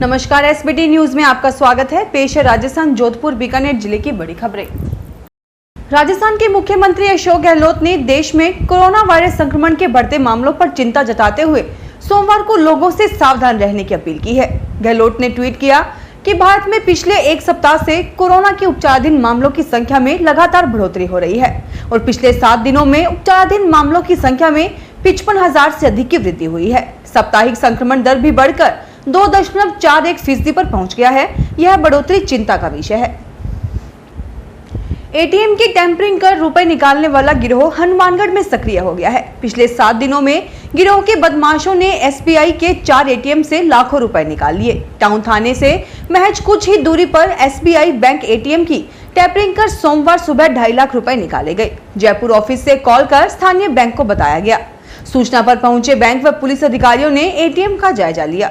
नमस्कार, SBT news में आपका स्वागत है। पेश है राजस्थान जोधपुर बीकानेर जिले की बड़ी खबरें। राजस्थान के मुख्यमंत्री अशोक गहलोत ने देश में कोरोना वायरस संक्रमण के बढ़ते मामलों पर चिंता जताते हुए सोमवार को लोगों से सावधान रहने की अपील की है। गहलोत ने ट्वीट किया कि भारत में पिछले एक सप्ताह से कोरोना के उपचाराधीन मामलों की संख्या में लगातार बढ़ोतरी हो रही है और पिछले 7 दिनों में उपचाराधीन मामलों की संख्या में 55,000 से अधिक की वृद्धि हुई है। साप्ताहिक संक्रमण दर भी बढ़कर 2.41% पर पहुंच गया है। यह बढ़ोतरी चिंता का विषय है। एटीएम की टैंपरिंग कर रुपए निकालने वाला गिरोह हनुमानगढ़ में सक्रिय हो गया है। पिछले 7 दिनों में गिरोह के बदमाशों ने एसबीआई के 4 एटीएम से लाखों रुपए निकाल लिए। टाउन थाने से महज कुछ ही दूरी पर एसबीआई बैंक एटीएम की टैंपरिंग कर सोमवार सुबह 2.5 लाख रुपए निकाले गए। जयपुर ऑफिस से कॉल कर स्थानीय बैंक को बताया गया। सूचना पर पहुंचे बैंक व पुलिस अधिकारियों ने एटीएम का जायजा लिया।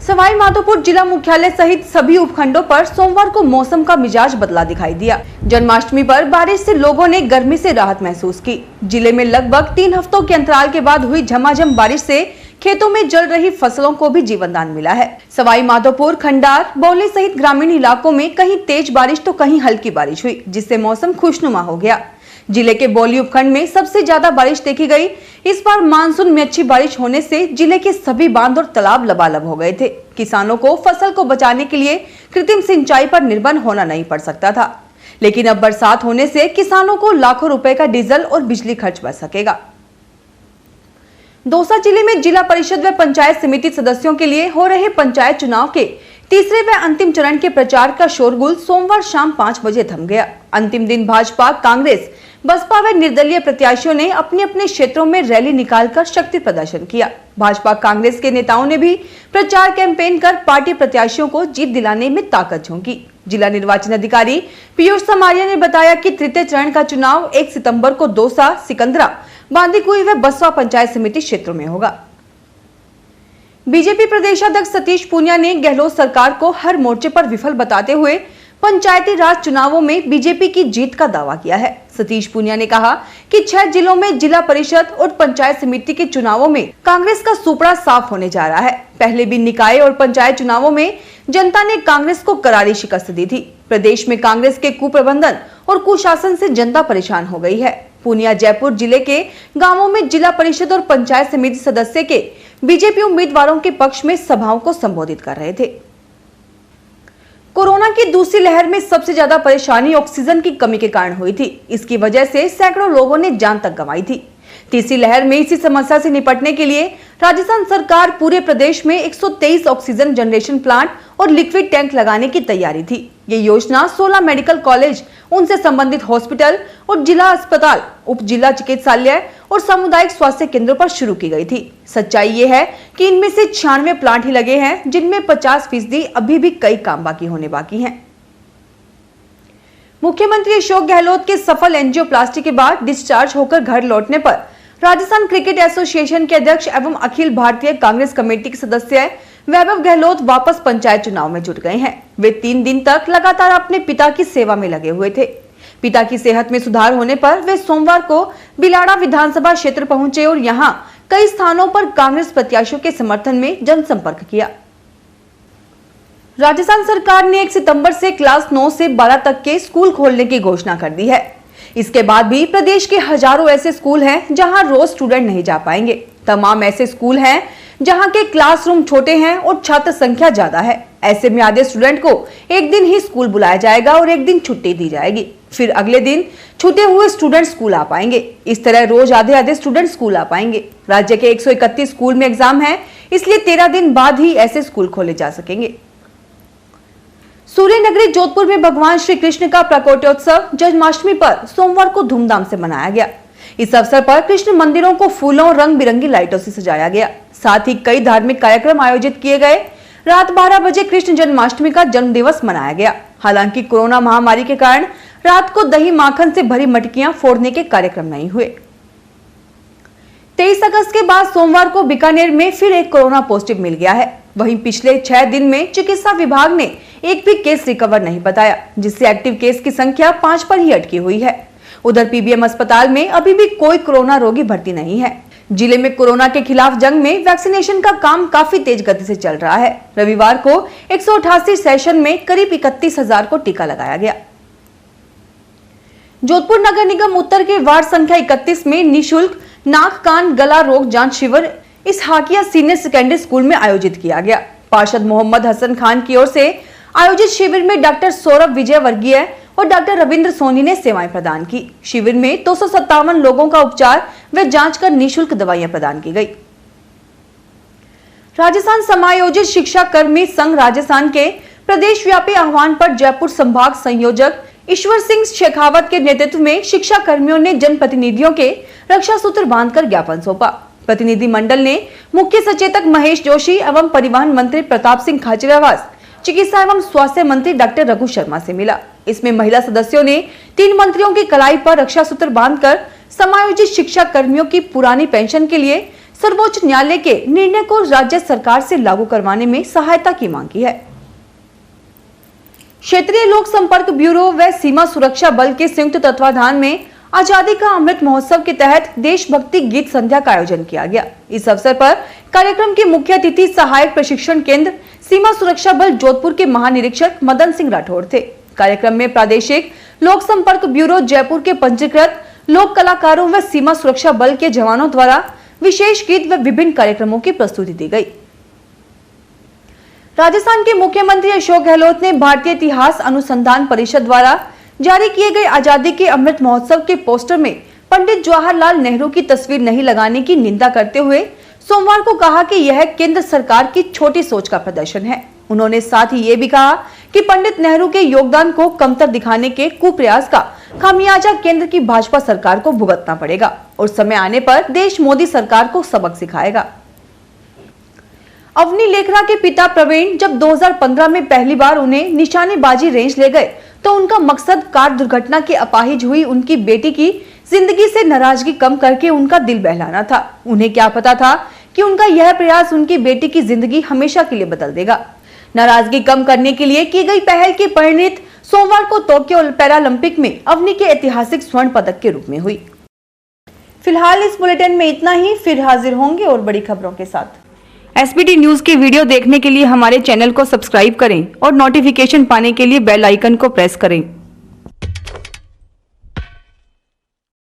सवाई माधोपुर जिला मुख्यालय सहित सभी उपखंडों पर सोमवार को मौसम का मिजाज बदला दिखाई दिया। जन्माष्टमी पर बारिश से लोगों ने गर्मी से राहत महसूस की। जिले में लगभग 3 हफ्तों के अंतराल के बाद हुई झमाझम बारिश से खेतों में जल रही फसलों को भी जीवनदान मिला है। सवाई माधोपुर, खंडार, बौली सहित ग्रामीण इलाकों में कहीं तेज बारिश तो कहीं हल्की बारिश हुई, जिससे मौसम खुशनुमा हो गया। जिले के बौली उपखंड में सबसे ज्यादा बारिश देखी गई। इस बार मानसून में अच्छी बारिश होने से जिले के सभी बांध और तालाब लबालब हो गए थे। किसानों को फसल को बचाने के लिए कृत्रिम सिंचाई पर निर्भर होना नहीं पड़ सकता था, लेकिन अब बरसात होने से किसानों को लाखों रुपए का डीजल और बिजली खर्च बच सकेगा। दौसा जिले में जिला परिषद व पंचायत समिति सदस्यों के लिए हो रहे पंचायत चुनाव के तीसरे व अंतिम चरण के प्रचार का शोरगुल सोमवार शाम 5 बजे थम गया। अंतिम दिन भाजपा, कांग्रेस, बसपा व निर्दलीय प्रत्याशियों ने अपने अपने क्षेत्रों में रैली निकालकर शक्ति प्रदर्शन किया। भाजपा कांग्रेस के नेताओं ने भी प्रचार कैंपेन कर पार्टी प्रत्याशियों को जीत दिलाने में ताकत झोंकी। जिला निर्वाचन अधिकारी पीयूष समारिया ने बताया कि तृतीय चरण का चुनाव 1 सितंबर को दौसा, सिकंदरा, बांदीकुई व बसपा पंचायत समिति क्षेत्रों में होगा। बीजेपी प्रदेशाध्यक्ष सतीश पूनिया ने गहलोत सरकार को हर मोर्चे पर विफल बताते हुए पंचायती राज चुनावों में बीजेपी की जीत का दावा किया है। सतीश पूनिया ने कहा कि 6 जिलों में जिला परिषद और पंचायत समिति के चुनावों में कांग्रेस का सुपड़ा साफ होने जा रहा है। पहले भी निकाय और पंचायत चुनावों में जनता ने कांग्रेस को करारी शिकस्त दी थी। प्रदेश में कांग्रेस के कुप्रबंधन और कुशासन से जनता परेशान हो गई है। पूनिया जयपुर जिले के गांवों में जिला परिषद और पंचायत समिति सदस्य के बीजेपी उम्मीदवारों के पक्ष में सभाओं को संबोधित कर रहे थे। कोरोना की दूसरी लहर में सबसे ज्यादा परेशानी ऑक्सीजन की कमी के कारण हुई थी। इसकी वजह से सैकड़ों लोगों ने जान तक गंवाई थी। तीसरी लहर में इसी समस्या से निपटने के लिए राजस्थान सरकार पूरे प्रदेश में 123 ऑक्सीजन जनरेशन प्लांट और लिक्विड टैंक लगाने की तैयारी थी। ये योजना 16 मेडिकल कॉलेज, उनसे संबंधित हॉस्पिटल और जिला अस्पताल, उप जिला चिकित्सालय और सामुदायिक स्वास्थ्य केंद्रों पर शुरू की गई थी। सच्चाई ये है कि इनमें से 96 प्लांट ही लगे हैं, जिनमें 50% अभी भी कई काम बाकी हैं। मुख्यमंत्री अशोक गहलोत के सफल एंजियोप्लास्टी के बाद डिस्चार्ज होकर घर लौटने पर राजस्थान क्रिकेट एसोसिएशन के अध्यक्ष एवं अखिल भारतीय कांग्रेस कमेटी के सदस्य वैभव गहलोत वापस पंचायत चुनाव में जुट गए हैं। वे 3 दिन तक लगातार अपने पिता की सेवा में लगे हुए थे। पिता की सेहत में सुधार होने पर वे सोमवार को बिलाड़ा विधानसभा क्षेत्र पहुंचे और यहां कई स्थानों पर कांग्रेस प्रत्याशियों के समर्थन में जनसंपर्क किया। राजस्थान सरकार ने 1 सितंबर से क्लास 9 से 12 तक के स्कूल खोलने की घोषणा कर दी है। इसके बाद भी प्रदेश के हजारों ऐसे स्कूल हैं जहां रोज स्टूडेंट नहीं जा पाएंगे। तमाम ऐसे स्कूल हैं जहां के क्लासरूम छोटे हैं और छात्र संख्या ज्यादा है। ऐसे में आधे स्टूडेंट को एक दिन ही स्कूल बुलाया जाएगा और एक दिन छुट्टी दी जाएगी। फिर अगले दिन छूटे हुए स्टूडेंट स्कूल आ पाएंगे। इस तरह रोज आधे स्टूडेंट स्कूल आ पाएंगे। राज्य के 131 स्कूल में एग्जाम है, इसलिए 13 दिन बाद ही ऐसे स्कूल खोले जा सकेंगे। सूर्य नगरी जोधपुर में भगवान श्री कृष्ण का प्रकटोत्सव जन्माष्टमी पर सोमवार को धूमधाम से मनाया गया। इस अवसर पर कृष्ण मंदिरों को फूलों और रंग बिरंगी लाइटों से सजाया गया। साथ ही कई धार्मिक कार्यक्रम आयोजित किए गए। रात 12 बजे कृष्ण जन्माष्टमी का जन्म दिवस मनाया गया। हालांकि कोरोना महामारी के कारण रात को दही माखन से भरी मटकियां फोड़ने के कार्यक्रम नहीं हुए। 23 अगस्त के बाद सोमवार को बीकानेर में फिर एक कोरोना पॉजिटिव मिल गया है। वहीं पिछले 6 दिन में चिकित्सा विभाग ने एक भी केस रिकवर नहीं बताया, जिससे एक्टिव केस की संख्या 5 पर ही अटकी हुई है। उधर पीबीएम अस्पताल में अभी भी कोई कोरोना रोगी भर्ती नहीं है। जिले में कोरोना के खिलाफ जंग में वैक्सीनेशन का काम काफी तेज गति से चल रहा है। रविवार को 188 सेशन में करीब 31,000 को टीका लगाया गया। जोधपुर नगर निगम उत्तर के वार्ड संख्या 31 में निशुल्क नाक कान गला रोग जांच शिविर इस हाकिया सीनियर सेकेंडरी स्कूल में आयोजित किया गया। पार्षद मोहम्मद हसन खान की ओर से आयोजित शिविर में डॉक्टर सौरभ विजय वर्गीय और डॉक्टर रविंद्र सोनी ने सेवाएं प्रदान की। शिविर में 257 लोगों का उपचार व जांच कर निःशुल्क दवाइयां प्रदान की गई। राजस्थान समायोजित शिक्षा कर्मी संघ राजस्थान के प्रदेश व्यापी आह्वान पर जयपुर संभाग संयोजक ईश्वर सिंह शेखावत के नेतृत्व में शिक्षा कर्मियों ने जनप्रतिनिधियों के रक्षा सूत्र बांधकर ज्ञापन सौंपा। प्रतिनिधि मंडल ने मुख्य सचेतक महेश जोशी एवं परिवहन मंत्री प्रताप सिंह खाचरियावास, चिकित्सा एवं स्वास्थ्य मंत्री डॉक्टर रघु शर्मा से मिला। इसमें महिला सदस्यों ने 3 मंत्रियों की कलाई पर रक्षा सूत्र बांधकर समायोजित शिक्षा कर्मियों की पुरानी पेंशन के लिए सर्वोच्च न्यायालय के निर्णय को राज्य सरकार से लागू करवाने में सहायता की मांग की है। क्षेत्रीय लोक संपर्क ब्यूरो व सीमा सुरक्षा बल के संयुक्त तत्वाधान में आजादी का अमृत महोत्सव के तहत देशभक्ति गीत संध्या का आयोजन किया गया। इस अवसर पर कार्यक्रम के मुख्य अतिथि सहायक प्रशिक्षण केंद्र सीमा सुरक्षा बल जोधपुर के महानिरीक्षक मदन सिंह राठौड़ थे। कार्यक्रम में प्रादेशिक लोक संपर्क ब्यूरो जयपुर के पंजीकृत लोक कलाकारों व सीमा सुरक्षा बल के जवानों द्वारा विशेष गीत व विभिन्न कार्यक्रमों की प्रस्तुति दी गई। राजस्थान के मुख्यमंत्री अशोक गहलोत ने भारतीय इतिहास अनुसंधान परिषद द्वारा जारी किए गए आजादी के अमृत महोत्सव के पोस्टर में पंडित जवाहरलाल नेहरू की तस्वीर नहीं लगाने की निंदा करते हुए सोमवार को कहा कि यह केंद्र सरकार की छोटी सोच का प्रदर्शन है। उन्होंने साथ ही ये भी कहा कि पंडित नेहरू के योगदान को कमतर दिखाने के कुप्रयास का खामियाजा केंद्र की भाजपा सरकार को भुगतना पड़ेगा और समय आने पर देश मोदी सरकार को सबक सिखाएगा। अवनी लेखरा के पिता प्रवीण जब 2015 में पहली बार उन्हें निशानेबाजी रेंज ले गए तो उनका मकसद कार दुर्घटना की अपाहिज हुई उनकी बेटी की जिंदगी से नाराजगी कम करके उनका दिल बहलाना था। उन्हें क्या पता था कि उनका यह प्रयास उनकी बेटी की जिंदगी हमेशा के लिए बदल देगा। नाराजगी कम करने के लिए की गई पहल की परिणति सोमवार को टोक्यो पैरालंपिक में अवनी के ऐतिहासिक स्वर्ण पदक के रूप में हुई। फिलहाल इस बुलेटिन में इतना ही, फिर हाजिर होंगे और बड़ी खबरों के साथ। एसबीटी न्यूज के वीडियो देखने के लिए हमारे चैनल को सब्सक्राइब करें और नोटिफिकेशन पाने के लिए बेल आइकन को प्रेस करें।